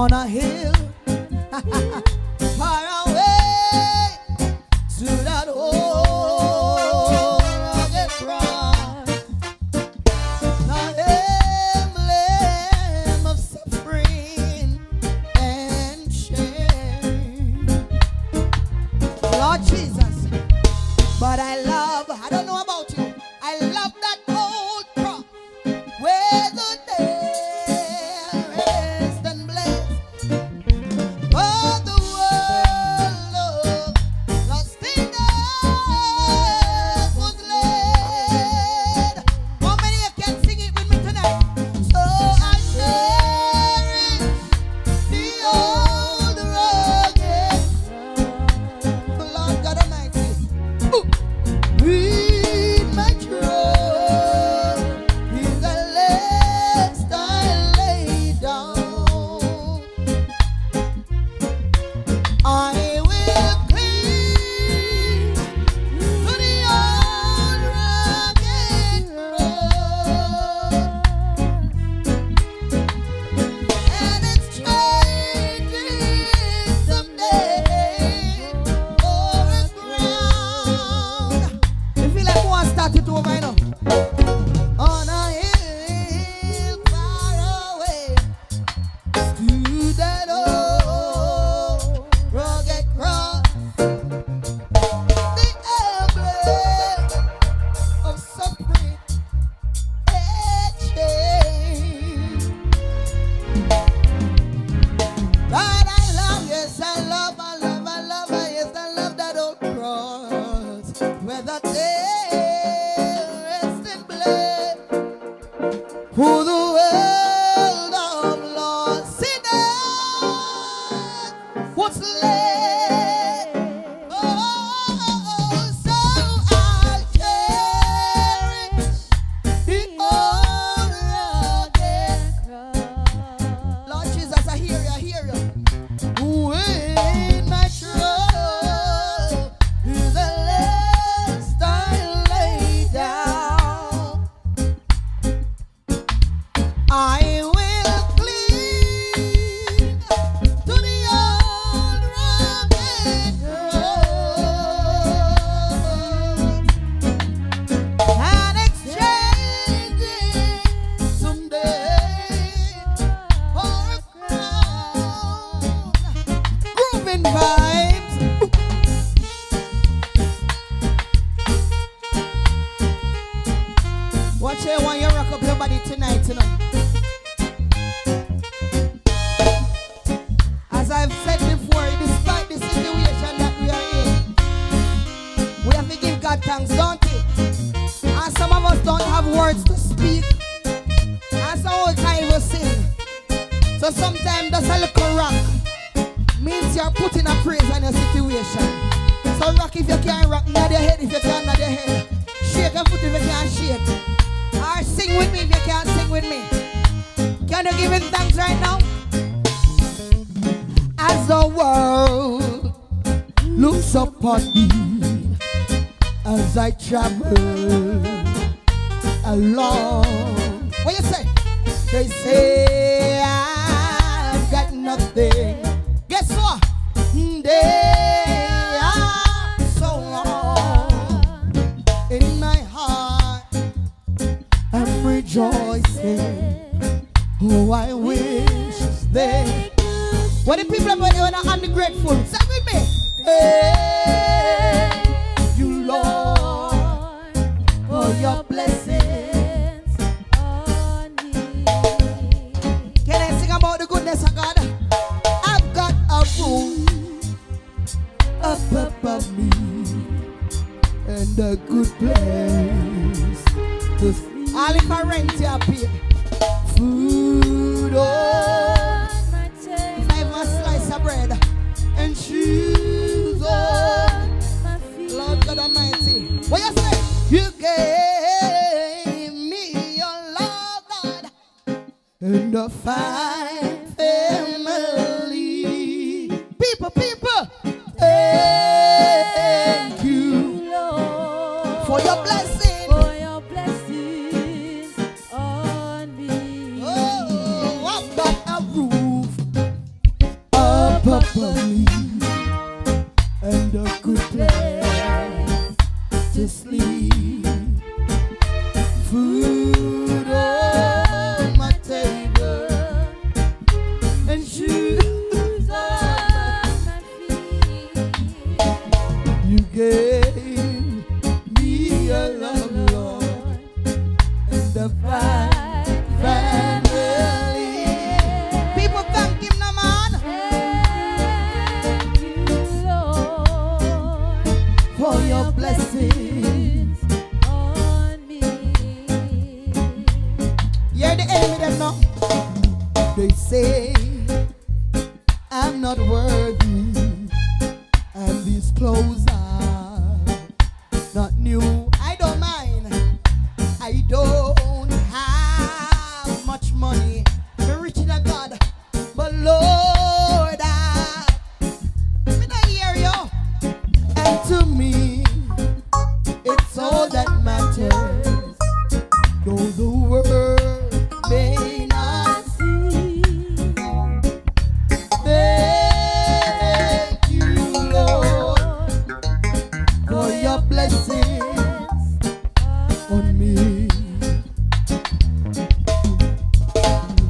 on a hill far away to that old rugged cross, the emblem of suffering and shame. Lord Jesus, but I don't know about you, I love that old cross where the dearest and blessed of the world lost in us was laid. How many of you can sing it with me tonight? So I cherish the old rugged, Lord God Almighty. With my trust in the last I lay down, I will cling to the old rugged cross, and it's changing someday for a crown. You feel like one started over, you know? On a hill far away to that old rugged cross, the emblem of suffering and shame. God, I love, yes, I love, yes, I love that old cross where the dearest and blessed who the world of lost sinners was laid. Oh, so I'll cherish the old rugged cross. Lord Jesus, I hear you, I hear you. When my trouble is the last I lay down, I will cling to the old rugged cross, and exchange it someday for a crown. Grooving vibes. Watch here while you rock up your body tonight, you know. As I've said before, despite the situation that we are in, we have to give God thanks, don't we? And some of us don't have words to speak, and some of us can't even sing. So sometimes that's a little rock means you're putting a praise on your situation. So rock if you can't rock, nod your head if you can't nod your head. Shake your foot if you can't shake. Or sing with me if you can't sing with me. Can you give him thanks right now? As the world looks upon me as I travel along. What you say? They say I've got nothing. Guess what? They are so long. In my heart I'm rejoicing. Oh, I wish they. What the people about you are ungrateful? Say with me. Thank you, Lord, for your blessings on me. Can I sing about the goodness of God? I've got a roof up above me and a good place to sleep. All if I rent you up here. Food on my table, 5 slice of bread and shoes on my feet. Lord God Almighty, what you say? You gave me your love, God, and a fine family. People, thank you, Lord, for your blessing. food on my table, and shoes on my feet. You gave me a love, Lord, and a fine family. People thank him now, man. Thank you, Lord, for your blessings on me. Yeah, the enemy them know. They say I'm not worthy, and these clothes are not new. I don't mind. I don't have much money. I'm rich in a God, but Lord, I hear you. And to me, it's all that matters. Though the world may not see. Thank you, Lord, for your blessings on me.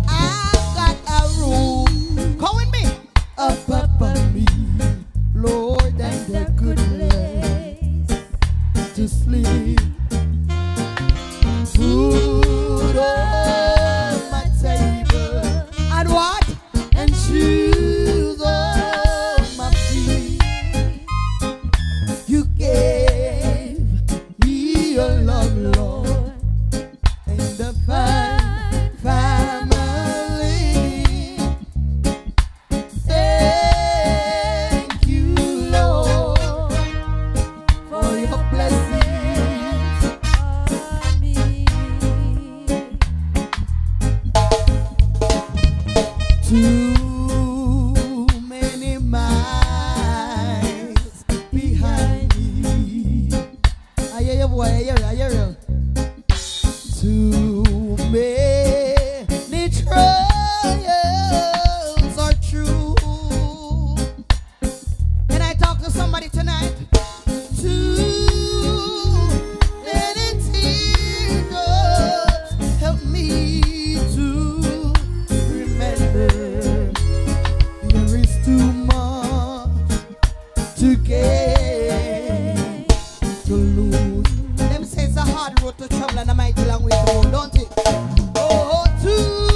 I've got a room, come with me, up above me, Lord, and a good place to sleep. Food on my table, and what? And shoes on my feet. You gave me a love, Lord, and a fine family. Thank you, Lord, for your blessings on me. Too many miles behind me. I hear you, boy. I hear you. Too many trials are true. Can I talk to somebody tonight? Too many teardrops help me to remember there is too much to gain, to lose. Them say it's a hard road to travel and a mighty long way to go, don't it? Oh, too